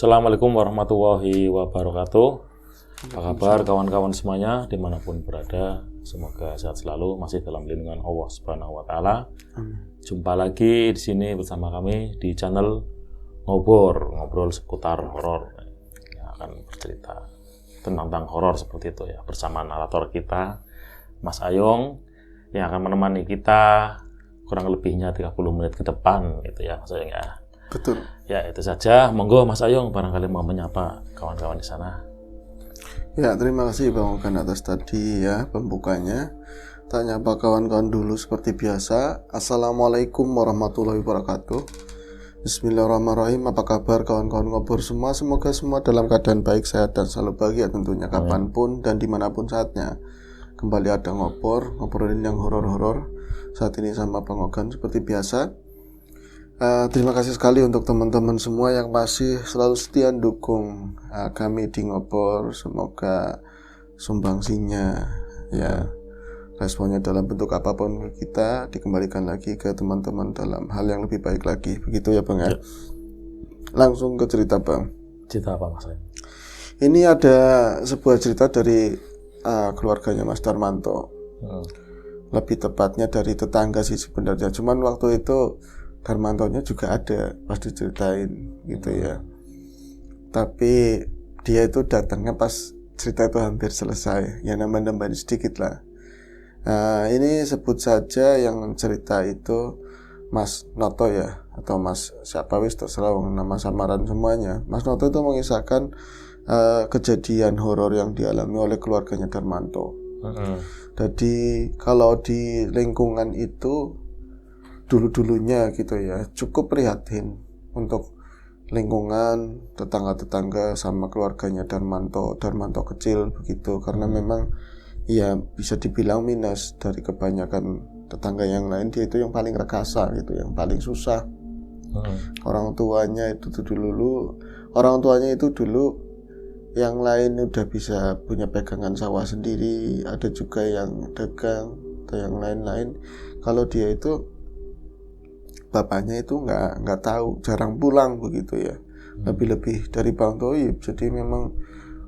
Assalamualaikum warahmatullahi wabarakatuh. Apa kabar kawan-kawan semuanya dimanapun berada? Semoga sehat selalu, masih dalam lindungan Allah Subhanahu Wa Taala. Jumpa lagi di sini bersama kami di channel ngobrol seputar horor. Yang akan bercerita tentang horor seperti itu ya, bersama narator kita Mas Ayong yang akan menemani kita kurang lebihnya 30 menit ke depan gitu ya Mas Ayong ya. Betul. Ya itu saja, monggo Mas Ayong barangkali mau menyapa kawan-kawan di sana. Ya, terima kasih Bang Ogan atas tadi ya pembukanya. Tak nyapa kawan-kawan dulu seperti biasa. Assalamualaikum warahmatullahi wabarakatuh. Bismillahirrahmanirrahim. Apa kabar kawan-kawan ngobrol semua? Semoga semua dalam keadaan baik, sehat dan selalu bahagia tentunya kapanpun dan dimanapun saatnya. Kembali ada ngobrolin yang horor-horor saat ini sama Bang Ogan seperti biasa. Terima kasih sekali untuk teman-teman semua yang masih selalu setia dukung kami di Ngobor. Semoga sumbangsinya ya, responnya dalam bentuk apapun kita dikembalikan lagi ke teman-teman dalam hal yang lebih baik lagi. Begitu ya Bang ya. Langsung ke cerita Bang. Cerita apa Mas? Ini ada sebuah cerita dari keluarganya Mas Darmanto. Lebih tepatnya dari tetangga sih sebenarnya. Cuman waktu itu Darmantonya juga ada pas diceritain gitu ya. Tapi dia itu datangnya pas cerita itu hampir selesai. Ya nambah-nambahin sedikit lah. Ini sebut saja yang cerita itu Mas Noto ya, atau Mas siapa wis terserah nama samaran semuanya. Mas Noto itu mengisahkan kejadian horor yang dialami oleh keluarganya Darmanto. Jadi kalau di lingkungan itu dulu-dulunya gitu ya, cukup prihatin untuk lingkungan tetangga-tetangga sama keluarganya Darmanto kecil begitu, karena memang ya bisa dibilang minus dari kebanyakan tetangga yang lain. Dia itu yang paling rekasa gitu, yang paling susah. Orang tuanya itu dulu yang lain udah bisa punya pegangan sawah sendiri, ada juga yang dagang atau yang lain-lain. Kalau dia itu bapaknya itu nggak tahu, jarang pulang begitu ya. Lebih dari Bang Toib, jadi memang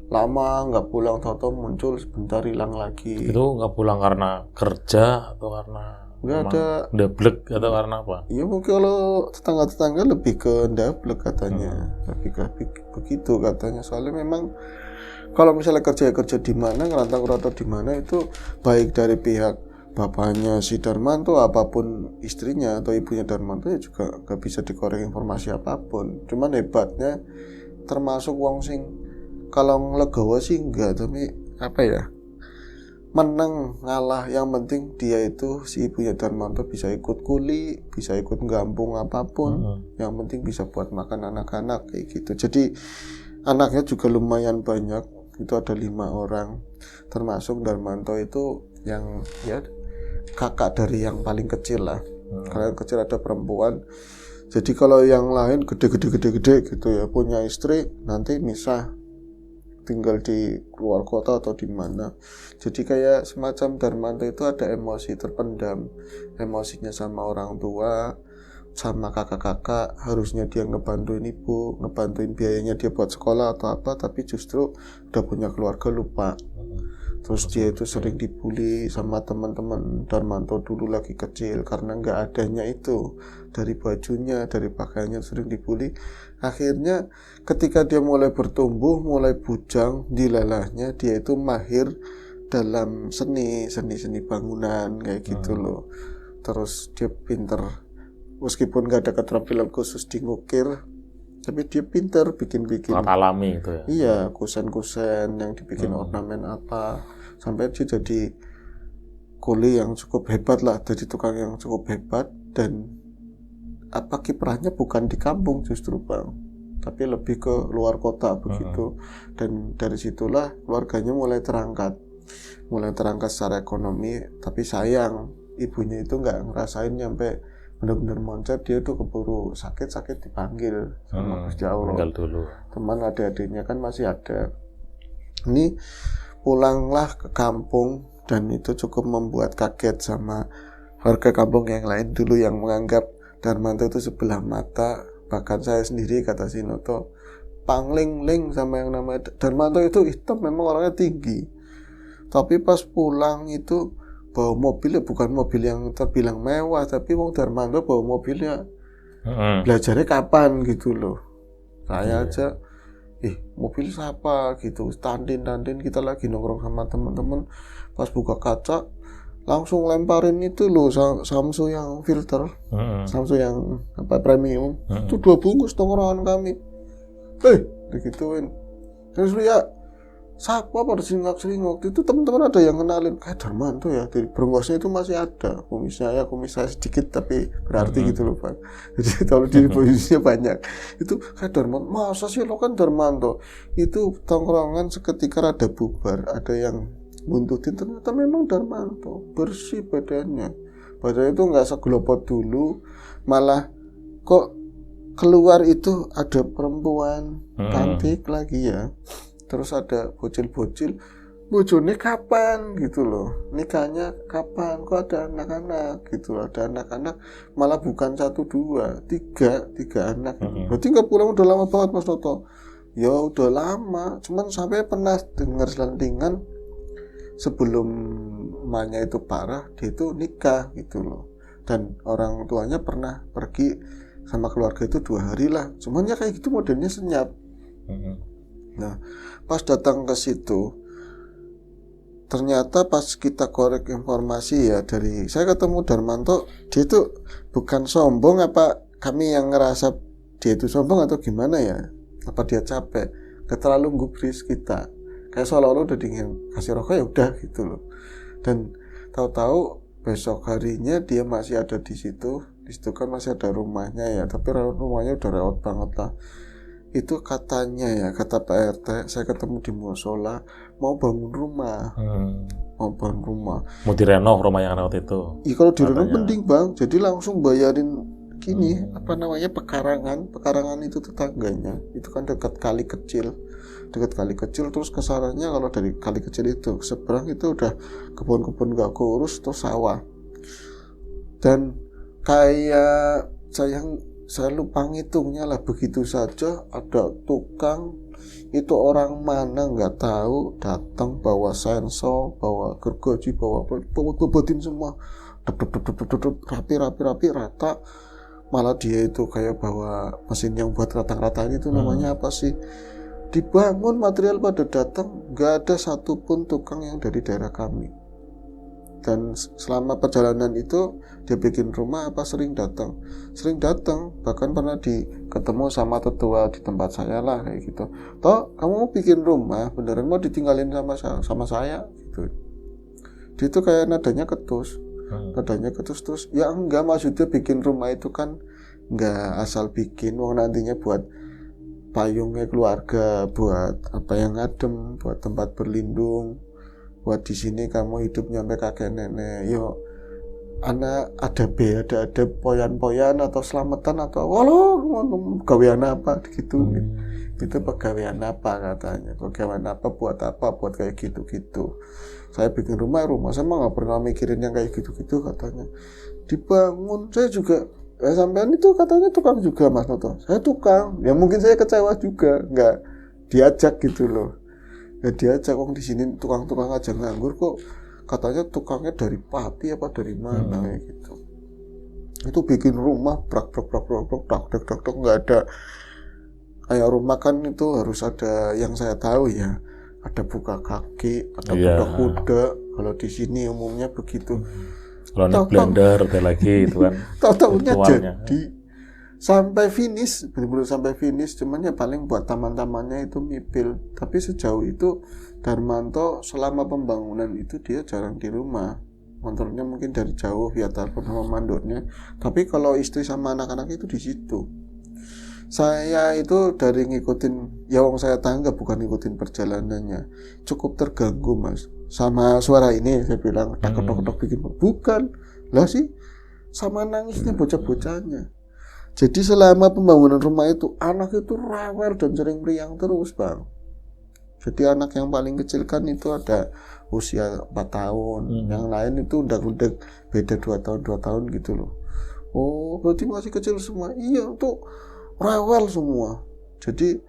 lama nggak pulang, tahu-tahu muncul sebentar hilang lagi. Itu nggak pulang karena kerja atau karena nggak ada deblek atau karena apa? Ya mungkin kalau tetangga lebih ke deblek katanya, lebih ke begitu katanya. Soalnya memang kalau misalnya kerja di mana, ngerantau di mana, itu baik dari pihak bapaknya si Darmanto apapun istrinya atau ibunya Darmanto ya juga gak bisa dikorek informasi apapun. Cuman hebatnya termasuk wong sing kalau ngelegawa sih enggak, tapi apa ya, menang ngalah, yang penting dia itu si ibunya Darmanto bisa ikut kuli, bisa ikut gampung apapun, yang penting bisa buat makan anak-anak kayak gitu. Jadi anaknya juga lumayan banyak, itu ada 5 orang, termasuk Darmanto itu yang ya kakak dari yang paling kecil lah. Kalau yang kecil ada perempuan. Jadi kalau yang lain gede gitu ya, punya istri, nanti misah tinggal di luar kota atau di mana. Jadi kayak semacam Darmanto itu ada emosi terpendam, emosinya sama orang tua, sama kakak-kakak. Harusnya dia ngebantuin ibu, ngebantuin biayanya dia buat sekolah atau apa, tapi justru udah punya keluarga lupa. Terus dia itu sering dibully sama teman-teman Darmanto dulu lagi kecil, karena nggak adanya itu dari bajunya, dari pakaiannya, sering dibully. Akhirnya ketika dia mulai bertumbuh, mulai bujang, dilalahnya dia itu mahir dalam seni bangunan kayak gitu loh. Terus dia pinter, meskipun nggak ada keterampilan khusus di ngukir, tapi dia pinter bikin alami itu ya. Iya, kusen yang dibikin ornamen apa, sampai dia jadi kuli yang cukup hebat lah, jadi tukang yang cukup hebat. Dan apa kiprahnya bukan di kampung justru Bang, tapi lebih ke luar kota begitu. Dan dari situlah keluarganya mulai terangkat secara ekonomi. Tapi sayang ibunya itu nggak ngerasain nyampe benar-benar moncat. Dia tuh keburu sakit dipanggil sama Gusti Allah. Tinggal dulu. Teman adik-adiknya kan masih ada. Ini pulanglah ke kampung, dan itu cukup membuat kaget sama warga kampung yang lain dulu yang menganggap Darmanto itu sebelah mata. Bahkan saya sendiri, kata si Noto, pangling-ling sama yang namanya Darmanto itu hitam, memang orangnya tinggi. Tapi pas pulang itu bawa mobilnya bukan mobil yang terbilang mewah, tapi wong Darmanto bawa mobilnya. Belajarnya kapan gitu loh. Saya aja mobil siapa gitu, standin kita lagi nongkrong sama teman-teman, pas buka kaca langsung lemparin itu loh Samsung yang filter, Samsung yang premium, itu 2 bungkus tongkrongan kami. Digituin. Terus ya siapa pada selingkuh itu teman-teman ada yang kenalin kayak Darmanto ya, di Brengosnya itu masih ada kumisnya sedikit tapi berarti gitu loh Pak. Jadi kalau di posisinya banyak itu kayak Darmanto, masa sih lo kan Darmanto. Itu tongkrongan seketika rada bubar, ada yang buntutin, ternyata memang Darmanto, bersih badannya itu nggak segelopot dulu, malah kok keluar itu ada perempuan cantik lagi ya. Terus ada bocil-bocil, bojone kapan gitu loh, nikahnya kapan, kok ada anak-anak gitu loh. Ada anak-anak malah bukan 1, 2, 3 anak gitu. Berarti nggak pulang udah lama banget Mas Noto. Ya udah lama, cuman sampai pernah dengar selentingan sebelum emaknya itu parah, dia itu nikah gitu loh. Dan orang tuanya pernah pergi sama keluarga itu 2 hari lah, cuman ya kayak gitu modelnya senyap. Nah, pas datang ke situ, ternyata pas kita korek informasi ya dari saya ketemu Darmanto, dia itu bukan sombong, apa kami yang ngerasa dia itu sombong atau gimana ya? Apa dia capek? Terlalu gubris kita, kayak seolah-olah udah dingin kasih rokok ya udah gitu loh. Dan tahu-tahu besok harinya dia masih ada di situ. Di situ kan masih ada rumahnya ya, tapi rumahnya udah rewot banget lah. Itu katanya ya, kata Pak RT, saya ketemu di musola, mau bangun rumah. Mau direnov rumah yang rawat itu. Iya, kalau direnov penting Bang, jadi langsung bayarin gini, pekarangan itu tetangganya, itu kan dekat kali kecil, terus kesananya kalau dari kali kecil itu seberang itu udah kebun-kebun gak kurus, terus sawah. Dan kayak saya lupa ngitungnya lah, begitu saja ada tukang itu orang mana nggak tahu datang bawa sensor, bawa gergaji, bawa bobotin semua, rapi rata. Malah dia itu kayak bawa mesin yang buat rata-ratain itu namanya apa sih? Dibangun, material pada datang, nggak ada satupun tukang yang dari daerah kami. Dan selama perjalanan itu dia bikin rumah sering datang, bahkan pernah ketemu sama tetua di tempat saya lah kayak gitu. Toh kamu mau bikin rumah beneran mau ditinggalin sama saya gitu. Dia itu kayak nadanya ketus terus ya enggak, maksudnya bikin rumah itu kan enggak asal bikin, wong nantinya buat payungnya keluarga, buat apa yang adem, buat tempat berlindung, buat di sini kamu hidup nyampe kakek nenek. Yo anak ada poyan-poyan atau selamatan atau pegawaian apa gitu. Itu pegawaian apa katanya, pegawaian apa buat kayak gitu. Saya bikin rumah saya mah nggak pernah mikirin yang kayak gitu katanya. Dibangun, saya juga sampean itu katanya tukang juga Mas Noto. Saya tukang, ya mungkin saya kecewa juga nggak diajak gitu loh. Ya diajak, di sini tukang-tukang aja nganggur kok, katanya tukangnya dari Pati apa dari mana kayak gitu. Itu bikin rumah brak nggak ada kayak rumah kan itu harus ada yang saya tahu ya, ada buka kaki, ada kuda. Kalau di sini umumnya begitu. Kalau naik blender ada lagi itu kan. Tahu-tahunya jadi sampai finish, benar-benar sampai finish, cuman ya paling buat taman-tamannya itu mipil. Tapi sejauh itu Darmanto selama pembangunan itu dia jarang di rumah, kontrolnya mungkin dari jauh via telepon sama mandornya. Tapi kalau istri sama anak-anak itu di situ. Saya itu dari ngikutin, ya wong saya tangga bukan ngikutin perjalanannya, cukup terganggu Mas sama suara ini. Saya bilang tok bikin bukan lah sih, sama nangisnya bocah-bocahnya. Jadi selama pembangunan rumah itu anak itu rewel dan sering meriang terus Bang. Jadi anak yang paling kecil kan itu ada usia 4 tahun, yang lain itu udah beda 2 tahun gitu loh. Oh berarti masih kecil semua. Iya, tuh rewel semua. Jadi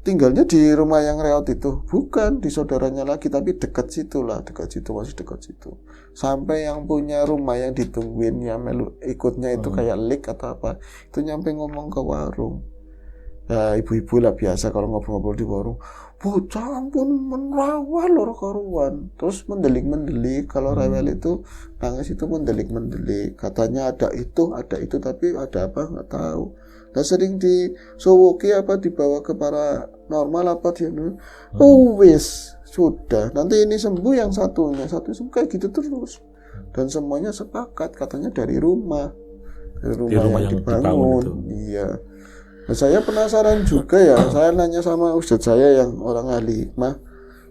tinggalnya di rumah yang reot itu, bukan di saudaranya lagi, tapi dekat situ, masih dekat situ. Sampai yang punya rumah yang ditungguin yang melu ikutnya itu kayak lik atau apa, itu nyampe ngomong ke warung. Ya ibu-ibu lah biasa kalau ngobrol-ngobrol di warung, bocah ampun merawat loro karuan, terus mendelik-mendelik. Kalau rewel itu nangis itu mendelik-mendelik, katanya ada itu tapi ada apa nggak tahu. Nah sering disowoki apa dibawa ke paranormal apa dia wis sudah nanti ini sembuh yang satunya sembuh kayak gitu terus, dan semuanya sepakat katanya dari rumah yang dibangun itu. Iya. Nah, saya penasaran juga ya, saya nanya sama ustadz saya yang orang ahli hikmah,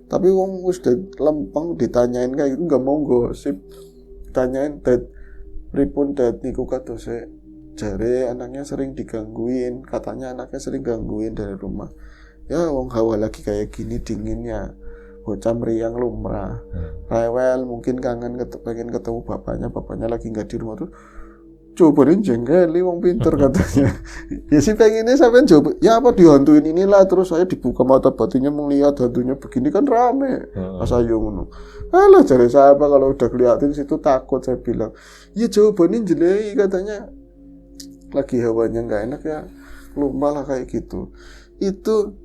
tapi wong ustadz lempeng ditanyain kayak gitu nggak mau gosip, tanyain pripun dat niku kadose, jare anaknya sering digangguin, katanya anaknya sering gangguin dari rumah. Ya wong hawa lagi kayak gini dinginnya, bocah meriang lumrah, rewel mungkin kangen pengen ketemu bapaknya lagi nggak di rumah tuh, cobain jenggeli wong pinter katanya. Ya sih pengennya sampai coba, ya apa dihantuin inilah, terus saya dibuka mata batinnya melihat hantunya begini kan rame. Pas ayo ngono. Alah cari siapa kalau udah kelihatin situ takut, saya bilang. Ya cobain jelei katanya. Lagi hawanya nggak enak ya, lupa lah kayak gitu. Itu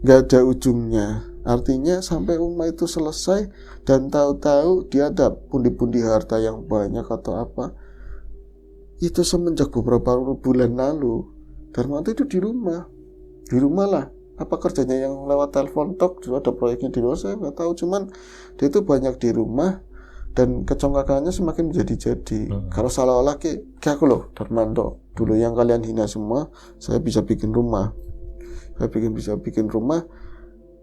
nggak ada ujungnya. Artinya sampai rumah itu selesai dan tahu-tahu dia ada pundi-pundi harta yang banyak atau apa. Itu semenjak beberapa bulan lalu, Darmanto itu di rumah lah. Apa kerjanya yang lewat telepon talk, ada proyeknya di luar saya nggak tahu. Cuman dia itu banyak di rumah dan kecongkakannya semakin menjadi-jadi. Kalau salah-olah kayak aku loh Darmanto. Dulu yang kalian hina semua, saya bisa bikin rumah. Bisa bikin rumah.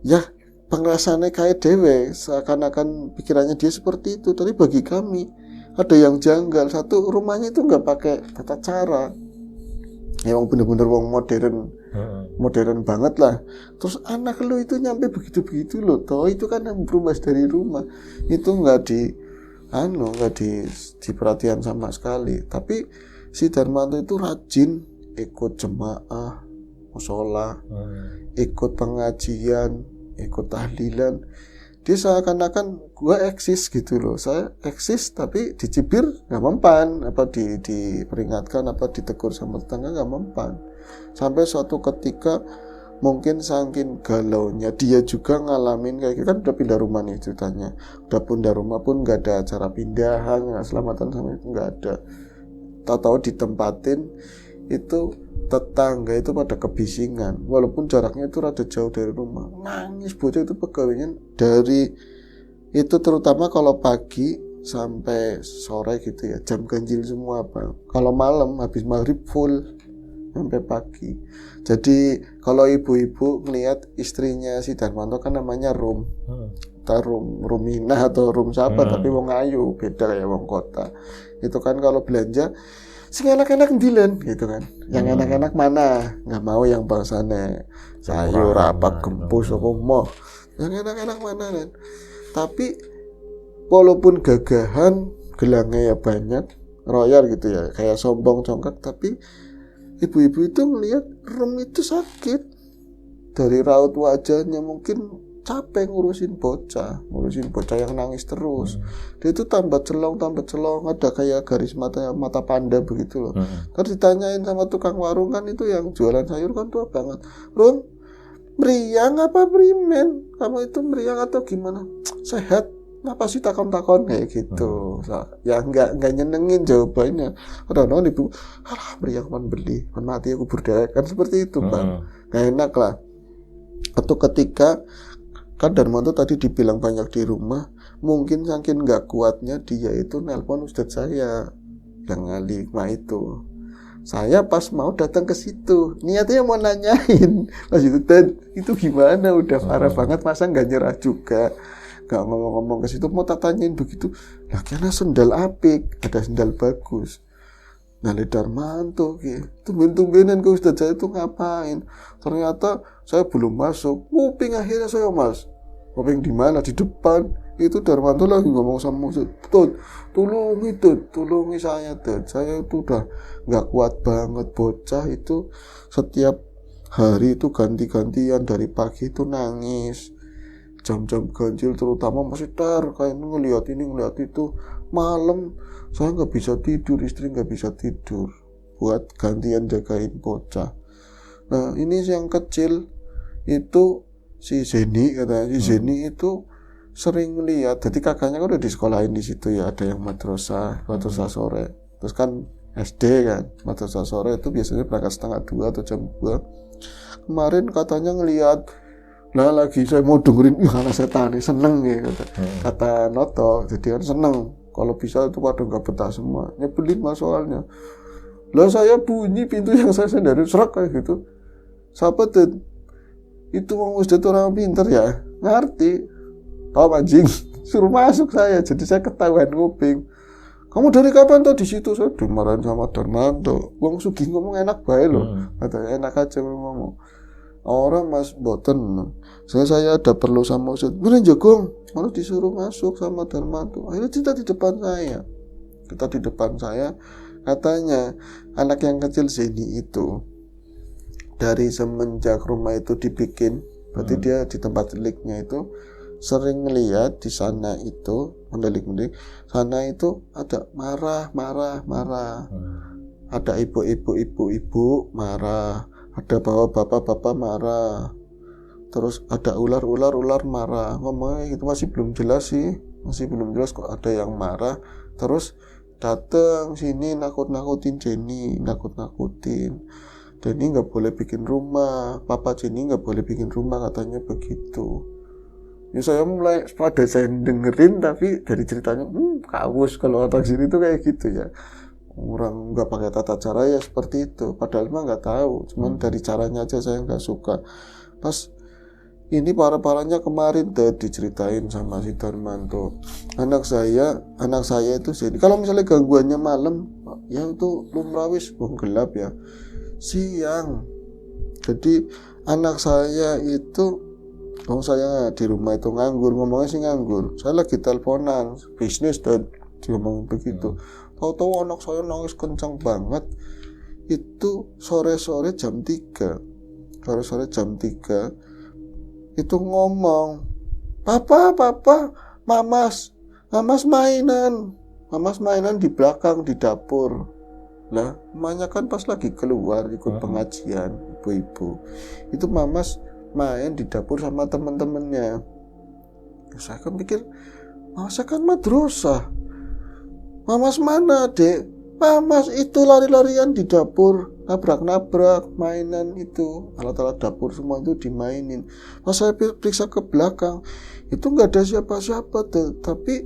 Ya pengrasaannya kayak dewe, seakan-akan pikirannya dia seperti itu. Tapi bagi kami ada yang janggal. Satu, rumahnya itu nggak pakai tata cara, yang bener-bener wong modern banget lah. Terus anak lu itu nyampe begitu loh, toh itu kan berubah dari rumah itu nggak diperhatian sama sekali. Tapi si Darmanto itu rajin ikut jemaah, musola, ikut pengajian, ikut tahlilan. Dia seakan-akan gue eksis gitu loh. Saya eksis tapi dicibir nggak mempan, apa diperingatkan, apa ditegur sama tetangga nggak mempan. Sampai suatu ketika mungkin saking galaunya dia juga ngalamin kayak gitu, kan udah pindah rumah nih ceritanya. Udah pindah rumah pun nggak ada acara pindahan, nggak selamatan sama itu nggak ada. Tahu-tahu ditempatin itu tetangga itu pada kebisingan, walaupun jaraknya itu rada jauh dari rumah. Nangis bocah itu pegawainya dari itu, terutama kalau pagi sampai sore gitu ya, jam ganjil semua apa. Kalau malam habis maghrib full sampai pagi. Jadi kalau ibu-ibu ngelihat istrinya si Darmanto kan namanya Rum, Rumina atau Rum siapa, tapi wong ayu, beda kayak wong kota. Itu kan kalau belanja sing enak-enak ndilen gitu kan. Yang enak-enak mana? Nggak mau yang bangsane sayur apa gempus apa mau. Yang enak-enak mana kan? Tapi walaupun gagahan, gelangnya ya banyak, royal gitu ya, kayak sombong congkak, tapi ibu-ibu itu ngelihat Rum itu sakit. Dari raut wajahnya mungkin capek ngurusin bocah yang nangis terus. Dia itu tambah celong, ada kayak garis mata panda begitu loh. Terus ditanyain sama tukang warung kan, itu yang jualan sayur kan tua banget. Rum, meriang apa primen? Kamu itu meriang atau gimana? Sehat? Kenapa sih takon-takon kayak gitu? Ya nggak nyenengin jawabannya. Kadang-kadang ibu, alah meriang man beli, man mati aku berdaya kan seperti itu bang. Nggak enak lah. Atau ketika kan Darmanto tadi dibilang banyak di rumah, mungkin saking nggak kuatnya dia itu nelpon ustadz saya yang ahli hikmah itu. Saya pas mau datang ke situ, niatnya mau nanyain, pas itu gimana, udah parah banget, masa nggak nyerah juga, nggak ngomong-ngomong ke situ, mau tanyain begitu, lah karena sendal apik, ada sendal bagus. Nah, Darmanto gitu, tumben-tumbenan ke ustadz saya itu ngapain? Ternyata saya belum masuk, nguping akhirnya saya mas. Nguping di mana? Di depan. Itu Darmanto lagi ngomong sama ustadz, tolongi saya, Dad. Saya itu udah nggak kuat banget, bocah itu setiap hari itu ganti-gantian, dari pagi itu nangis, jam-jam ganjil terutama masih kayak ngelihat ini ngelihat itu. Malam saya nggak bisa tidur, istri nggak bisa tidur, buat gantian jagain bocah. Nah ini yang kecil itu si Zeni, katanya si Zeni itu sering lihat, jadi kakaknya kan udah di sekolahin di situ ya, ada yang madrasah sore, terus kan SD kan, madrasah sore itu biasanya berangkat 1:30 atau jam 2. Kemarin katanya ngelihat, lah lagi saya mau dengerin, anak setan seneng ya kata Noto, jadi kan seneng kalau bisa itu pada nggak betah semua, nyebelin mas soalnya. Lah saya bunyi pintu yang saya sendiri serak kayak gitu, siapa tuh itu mau Ustadz orang pinter ya, ngerti. Oh anjing, suruh masuk saya, jadi saya ketahuan nguping. Kamu dari kapan tuh di situ? Saya dimarahin sama Darmanto. Wong Sugih ngomong enak bae loh, katanya enak aja ngomong. Orang mas boten. Saya ada perlu sama Ustadz. Bener Jogong, malah disuruh masuk sama Darmanto. Akhirnya kita di depan saya. Katanya anak yang kecil sini itu dari semenjak rumah itu dibikin, berarti dia di tempat deliknya itu sering ngelihat di sana itu mendelik-mendelik, sana itu ada marah, ada ibu marah, ada bapak marah, terus ada ular marah. Ngomongnya gitu masih belum jelas kok ada yang marah, terus datang sini nakut-nakutin Jenny, Jenny nggak boleh bikin rumah, Papa Jenny nggak boleh bikin rumah, katanya begitu. Ya saya mulai pada saya dengerin, tapi dari ceritanya kagus kalau orang sini tuh kayak gitu ya, orang nggak pakai tata cara ya seperti itu, padahal mah nggak tahu, cuman dari caranya aja saya nggak suka. Pas ini parah-parahnya kemarin tuh diceritain sama si Darmanto, anak saya itu jadi kalau misalnya gangguannya malam ya itu lumrah wis gelap ya, siang. Jadi anak saya itu, saya di rumah itu nganggur, ngomongnya sih nganggur, saya lagi teleponan bisnis dan dia ngomong begitu. Tahu-tahu anak saya nangis kencang banget itu sore-sore jam 3 itu ngomong, papa mamas mainan di belakang di dapur. Lah emaknya kan pas lagi keluar ikut pengajian, ibu-ibu itu mamas main di dapur sama teman-temannya. Saya kan pikir, Mamas kan madrasah. Mamas mana dek? Mamas itu lari-larian di dapur, nabrak-nabrak mainan itu, alat-alat dapur semua itu dimainin. Pas saya periksa ke belakang, itu nggak ada siapa-siapa tuh, tapi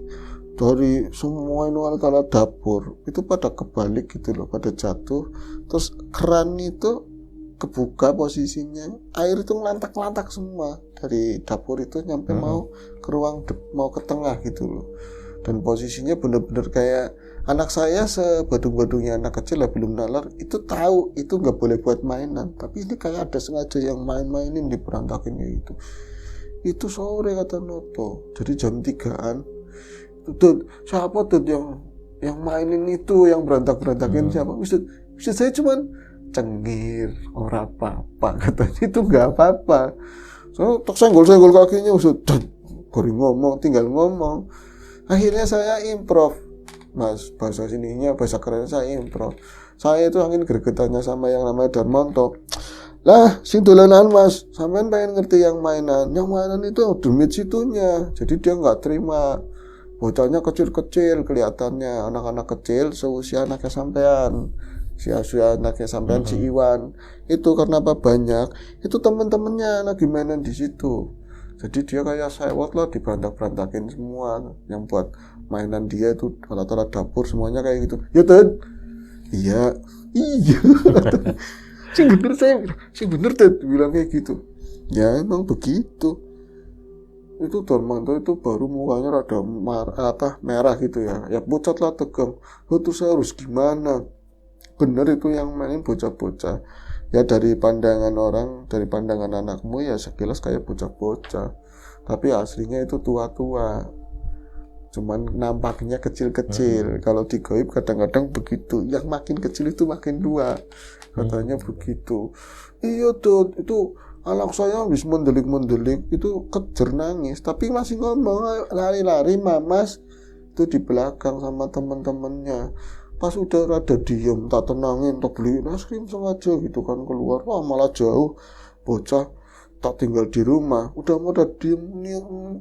dari semua itu alat-alat dapur itu pada kebalik gitu loh, pada jatuh. Terus keran itu kebuka posisinya, air itu ngelantak-lantak semua dari dapur itu nyampe mau ke ruang mau ke tengah gitu loh. Dan posisinya bener-bener kayak anak saya sebadung-badungnya anak kecil lah, belum nalar, itu tahu itu nggak boleh buat mainan, tapi ini kayak ada sengaja yang main-mainin diberantakin gitu. Itu sore kata Noto, jadi jam 3-an tuh siapa tuh yang mainin itu, yang berantak-berantakin siapa? Ustaz saya cuman cengir, ora apa-apa katanya, itu nggak apa-apa. So tok senggol-senggol kakinya Ustaz, baru ngomong, tinggal ngomong. Akhirnya saya improv, mas, bahasa sininya, bahasa kerennya saya improv. Saya itu angin gregetannya sama yang namanya Darmanto. Lah, sing dolanan mas, sampean pengen ngerti yang mainan itu demit situnya, jadi dia nggak terima. Bocahnya kecil-kecil kelihatannya, anak-anak kecil seusia anaknya sampean. Si anaknya sampean si Iwan itu karena apa banyak itu teman-temannya lagi mainan di situ, jadi dia kayak sewot lah, diberantak-berantakin semua yang buat mainan dia itu, alat-alat dapur semuanya kayak gitu ya Ted. Iya sing bener Ted bilang kayak gitu ya, emang begitu. Itu Darmanto itu baru mukanya rada merah gitu ya pucat lah, tegang. Itu saya harus gimana? Bener itu yang mainin bocah-bocah ya, dari pandangan orang, dari pandangan anakmu ya sekilas kayak bocah-bocah, tapi aslinya itu tua-tua. cuman nampaknya kecil-kecil. Kalau di gaib kadang-kadang begitu, yang makin kecil itu makin tua, katanya begitu. Iya tuh, itu anak saya habis mendelik-mendelik itu kejer nangis, tapi masih ngomong lari-lari mamas itu di belakang sama teman-temannya. Pas udah rada diem, tak tenangin, tak beliin es krim sengaja gitu kan, keluar, wah malah jauh, bocah tak tinggal di rumah, udah mau diem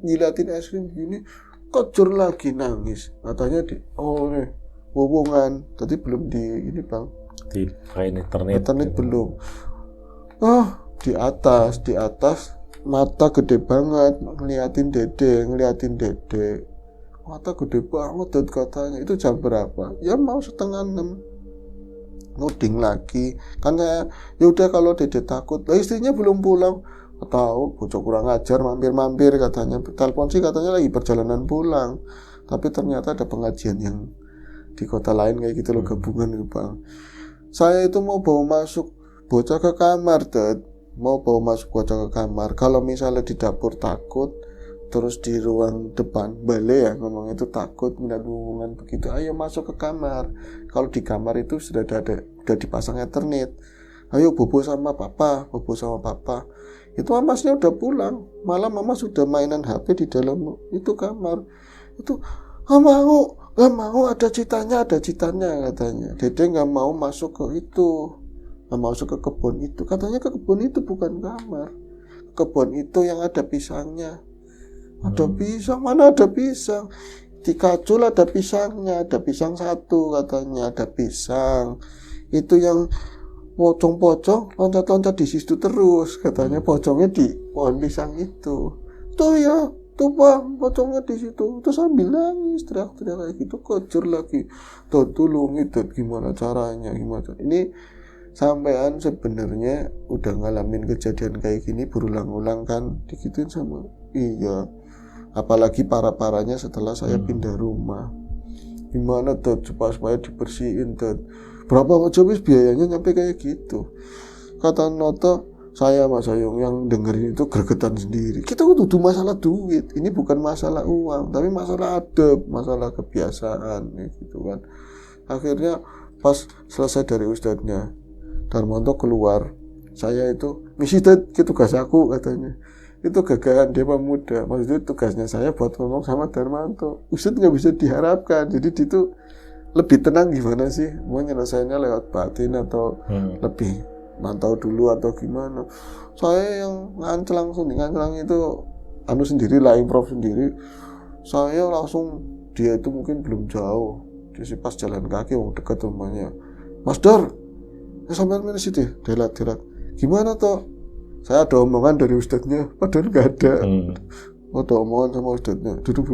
nyilatin es krim gini, kejer lagi nangis, katanya nih hubungan, tadi belum di ini bang, di internet belum, di atas mata gede banget, ngeliatin dede, mata gede banget dan katanya itu jam berapa? Ya mau 5:30. Nuding lagi. Kan saya ya udah kalau dede takut. Lah istrinya belum pulang. Tahu bocah kurang ajar mampir-mampir katanya. Telepon sih katanya lagi perjalanan pulang. Tapi ternyata ada pengajian yang di kota lain kayak gitu loh, gabungan gitu bang. Saya itu mau bawa masuk bocah ke kamar, Dad. Mau bawa masuk bocah ke kamar. Kalau misalnya di dapur takut, terus di ruang depan balik ya ngomong itu takut minat hubungan begitu, ayo masuk ke kamar. Kalau di kamar itu sudah dipasang Ethernet, ayo bobo sama papa. Itu mamasnya udah pulang, malah mama sudah mainan HP di dalam itu kamar. Itu nggak mau ada citanya katanya. Dede nggak mau masuk ke itu, nggak mau masuk ke kebun itu, katanya ke kebun itu bukan kamar, kebun itu yang ada pisangnya. Ada pisang, mana ada pisang? Di kacul ada pisangnya, ada pisang 1 katanya, ada pisang. Itu yang pocong-pocong loncat-loncat di situ terus, katanya pocongnya di pohon pisang itu. Tuh ya, tuh bang, pocongnya di situ. Terus sambil nangis, teriak-teriak kayak gitu, kejar lagi. Tuh tolongin, gimana caranya, gimana? Ini sampean sebenarnya udah ngalamin kejadian kayak gini berulang-ulang kan, digituin sama. Iya. Apalagi parah-parahnya setelah saya pindah rumah. Gimana tuh supaya dibersihin tuh? Berapa aja wis biayanya nyampe kayak gitu. Kata Noto, saya Mas Ayung yang dengerin itu gregetan sendiri. Kita tuh masalah duit. Ini bukan masalah uang, tapi masalah adab, masalah kebiasaan gitu kan. Akhirnya pas selesai dari ustadznya, Darmanto keluar. Saya itu misi itu tugas aku katanya. Itu gagahan Dewa Muda, maksudnya tugasnya saya buat ngomong sama Darmanto. Ustadz nggak bisa diharapkan, jadi itu lebih tenang gimana sih, mau nyelesainya lewat batin atau lebih mantau dulu atau gimana. Saya yang nganclang itu sendiri lah, improv sendiri. Saya langsung, dia itu mungkin belum jauh, dia sih pas jalan kaki mau dekat rumahnya. Mas Dar, sampai mana sih deh, delat. Gimana toh? Saya ada omongan dari ustadznya, padahal nggak ada. Ada omongan sama ustadznya, duduk.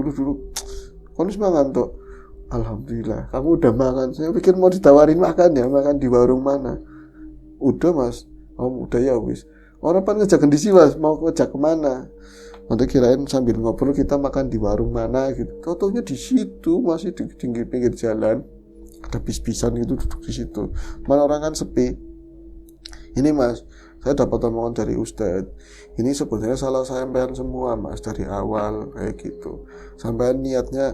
Kondisi makan toh? Alhamdulillah, kamu udah makan. Saya pikir mau ditawarin makan di warung mana? Udah mas, udah ya wis. Orang pan ngejak di sini mas, mau ngejak kemana? Nanti kirain sambil ngobrol kita makan di warung mana gitu. Totonya di situ, masih di pinggir jalan. Ada bis-bisan gitu duduk di situ. Mana orang kan sepi. Ini mas, saya dapat omongan dari Ustadz. Ini sebenarnya salah sampean semua mas dari awal kayak gitu. Sampean niatnya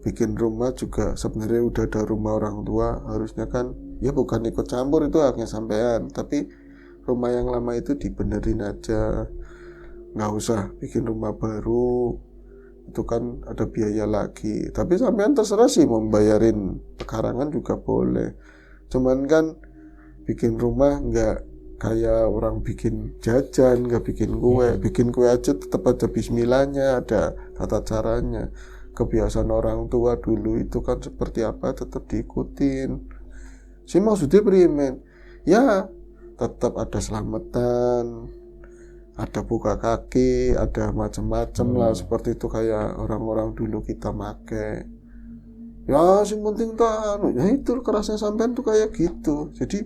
bikin rumah juga sebenarnya udah ada rumah orang tua, harusnya kan ya bukan ikut campur, itu haknya sampean. Tapi rumah yang lama itu dibenerin aja, nggak usah bikin rumah baru. Itu kan ada biaya lagi. Tapi sampean terserah sih mau bayarin pekarangan juga boleh. Cuman kan bikin rumah nggak kayak orang bikin jajan, nggak bikin kue. Bikin kue aja tetap ada bismillahnya, ada tata caranya. Kebiasaan orang tua dulu itu kan seperti apa tetap diikutin. Si maksudnya beriman, ya tetap ada selamatan, ada buka kaki, ada macam-macam lah seperti itu kayak orang-orang dulu kita make. Ya sing penting tak, ya itu kerasnya sampean tuh kayak gitu. Jadi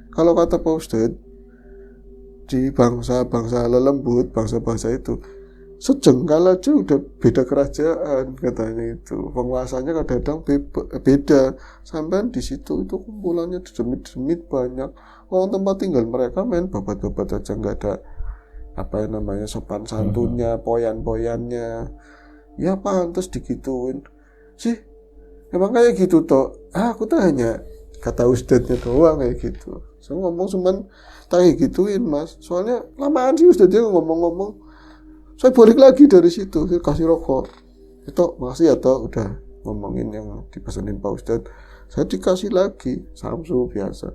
kalau kata Pak Ustadz, di bangsa lelembut, bangsa-bangsa itu sejengkal aja udah beda kerajaan katanya itu. Penguasanya kadang-kadang beda. Sampean di situ itu kumpulannya demit-demit banyak. Orang tempat tinggal mereka main babat-babat aja, nggak ada sopan santunnya, poyan-poyannya. Ya pantas digituin. sih emang kayak gitu toh. Aku tuh hanya kata ustadznya doang kayak gitu. Saya ngomong cuman tak kayak gituin mas. Soalnya lamaan sih ustadznya ngomong-ngomong. Saya balik lagi dari situ, saya kasih rokok. Itu makasih ya toh udah ngomongin yang dipesenin Pak Ustadz. Saya dikasih lagi Samsu biasa.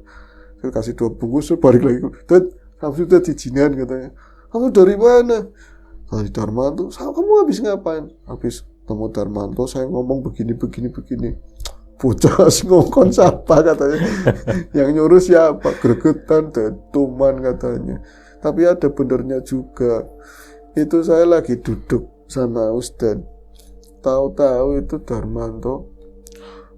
Saya kasih 2 bungkus, saya balik lagi. Dan Samsu udah dijinan katanya. Kamu dari mana? Dari Darmanto. Kamu habis ngapain? Habis temu Darmanto, saya ngomong begini. Bocah ngomong siapa katanya. Yang nyuruh siapa? Gregetan dan tuman katanya. Tapi ada benernya juga. Itu saya lagi duduk sama Ustadz. Tahu-tahu itu Darmanto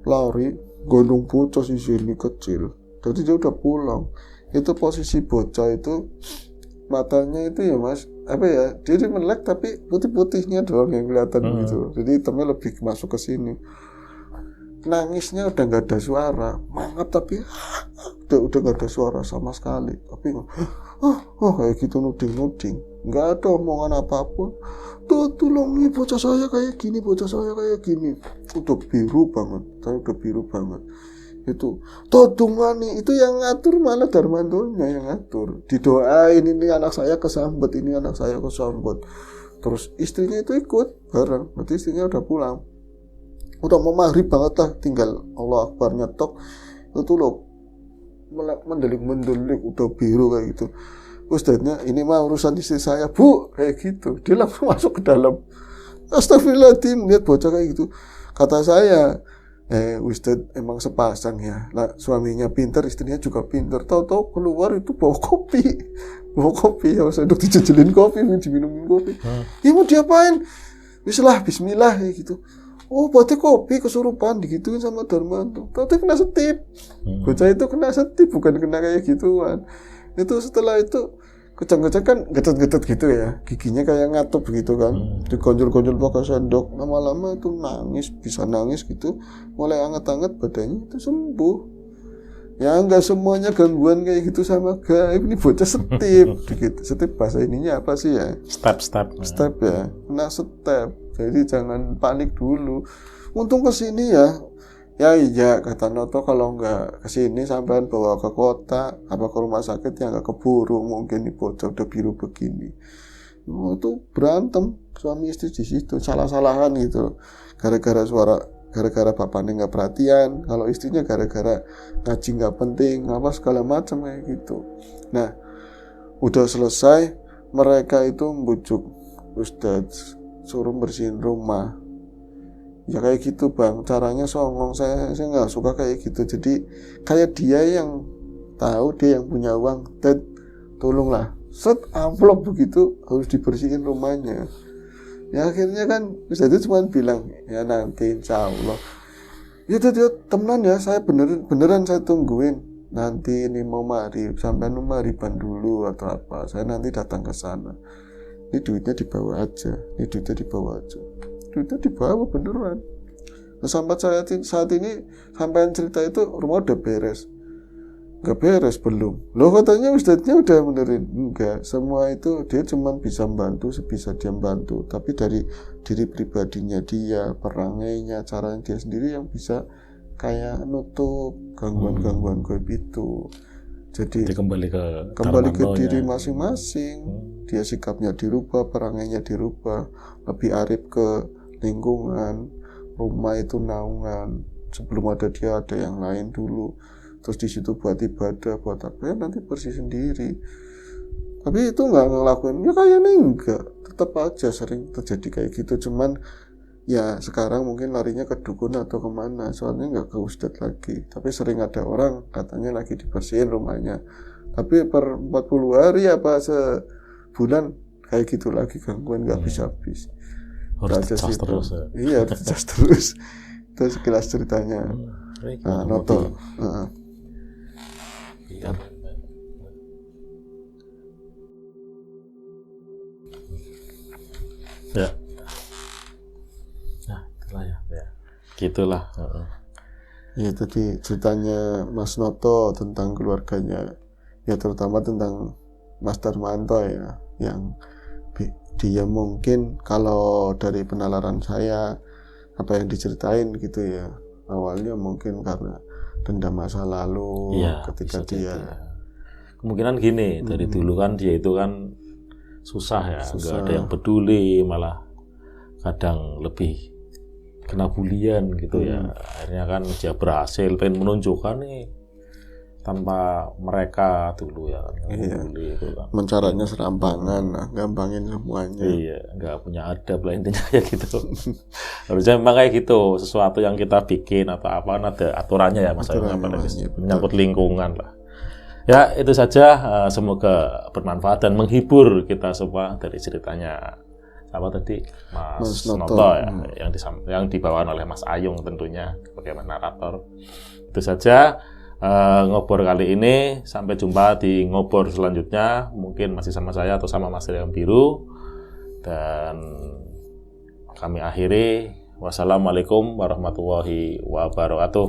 lari gondong bocah di sini kecil. Jadi dia udah pulang. Itu posisi bocah itu matanya itu ya mas, apa ya? Dia melek tapi putih-putihnya doang yang kelihatan gitu. Jadi hitamnya lebih masuk ke sini. Nangisnya udah nggak ada suara, mangap tapi udah nggak ada suara sama sekali. Tapi kayak gitu nuding, nggak ada omongan apapun. Tuh tolong nih bocah saya kayak gini. Udah biru banget. Itu todungani itu yang ngatur, malah Darmantonya yang ngatur. Didoain ini anak saya kesambet. Terus istrinya itu ikut bareng. Berarti istrinya udah pulang. Udah mau maghrib banget lah, tinggal Allah Akbar nyetok. Itu loh mendelik udah biru kayak gitu. Ustadznya ini mah urusan istri saya bu, kayak gitu. Dia langsung masuk ke dalam. Astagfirullahaladzim, lihat bocah kayak gitu. Kata saya, Ustadz emang sepasang ya. Lah, suaminya pintar, istrinya juga pintar. Tahu-tahu keluar itu bawa kopi. Ya saya udah dijejelin kopi, diminumin kopi. Ya mau diapain? Bismillah kayak gitu. Oh, berarti kopi kesurupan digituin sama Darmanto. Tapi kena setip. Bocah itu kena setip, bukan kena kayak gituan. Itu setelah itu kecang-kecang kan getet-getet gitu ya. Giginya kayak ngatup begitu kan. Digonjol-gonjol pakai sendok. Lama-lama itu bisa nangis gitu. Mulai anget-anget badannya itu sembuh. Ya enggak semuanya gangguan kayak gitu sama gaib. Ini bocah setip. Setip bahasa ininya apa sih ya? Step ya. Kena step. Jadi jangan panik dulu. Untung kesini ya. Ya iya kata Noto, kalau nggak kesini sampean bawa ke kota apa ke rumah sakit ya nggak keburu, mungkin nih bocah udah biru begini. Itu berantem suami istri di situ, salah-salahan gitu. Gara-gara bapaknya nggak perhatian, kalau istrinya gara-gara ngaji nggak penting, apa segala macam kayak gitu. Nah, udah selesai, mereka itu membujuk Ustadz suruh bersihin rumah. Ya kayak gitu bang, caranya songong. Saya nggak suka kayak gitu. Jadi kayak dia yang tahu, dia yang punya uang, dan tolonglah amplop begitu harus dibersihin rumahnya. Ya akhirnya kan Ustadz cuma bilang ya nanti insya Allah. Ya temenan ya, saya beneran saya tungguin. Nanti ini mau maghrib, sampai maghriban dulu atau apa, saya nanti datang ke sana. Ini duitnya dibawa aja. Duitnya dibawa beneran. Nah, sampai saat ini sampai cerita itu rumah udah beres. Nggak beres belum. Loh katanya ustadznya udah benerin. Enggak, semua itu dia cuma bisa bantu sebisa dia bantu. Tapi dari diri pribadinya dia, perangainya, caranya dia sendiri yang bisa kayak nutup gangguan-gangguan gaib itu. Jadi kembali ke diri masing-masing. Dia sikapnya dirubah, perangainya dirubah, lebih arif ke lingkungan, rumah itu naungan. Sebelum ada dia ada yang lain dulu. Terus di situ buat ibadah, buat apa ya nanti bersih sendiri. Tapi itu nggak ngelakuin, ya kayaknya enggak. Tetap aja sering terjadi kayak gitu. Cuman ya sekarang mungkin larinya ke dukun atau kemana, soalnya nggak ke ustadz lagi. Tapi sering ada orang katanya lagi dibersihin rumahnya. Tapi per 40 hari apa sebulan kayak gitu lagi gangguan nggak habis-habis. Harus dicas terus ya. Iya, dicas terus. Itu sekilas ceritanya. Nah, Noto. Biar. Ya. Nah, itulah ya. Gitulah. Ya tadi ceritanya Mas Noto tentang keluarganya. Ya terutama tentang Mas Darmanto ya, yang dia mungkin kalau dari penalaran saya apa yang diceritain gitu ya. Awalnya mungkin karena dendam masa lalu Iya, ketika bisa dia jadi. Kemungkinan gini, dari dulu kan dia itu kan susah ya, nggak ada yang peduli, malah kadang lebih kena bulian gitu ya. Akhirnya kan dia berhasil, pengen menunjukkan nih tanpa mereka dulu ya kan, bully itu kan. mencaranya serampangan, nah, gampangin semuanya. Iya, nggak punya adab lah intinya kayak gitu. Harusnya memang kayak gitu, sesuatu yang kita bikin atau apa ada aturannya ya, masalahnya apalagi menyangkut lingkungan lah. Ya itu saja, semoga bermanfaat dan menghibur kita semua dari ceritanya apa tadi Mas Noto ya, yang dibawakan oleh Mas Ayung tentunya sebagai narator. Itu saja ngobor kali ini, sampai jumpa di ngobor selanjutnya, mungkin masih sama saya atau sama Mas yang biru, dan kami akhiri. Wassalamualaikum warahmatullahi wabarakatuh.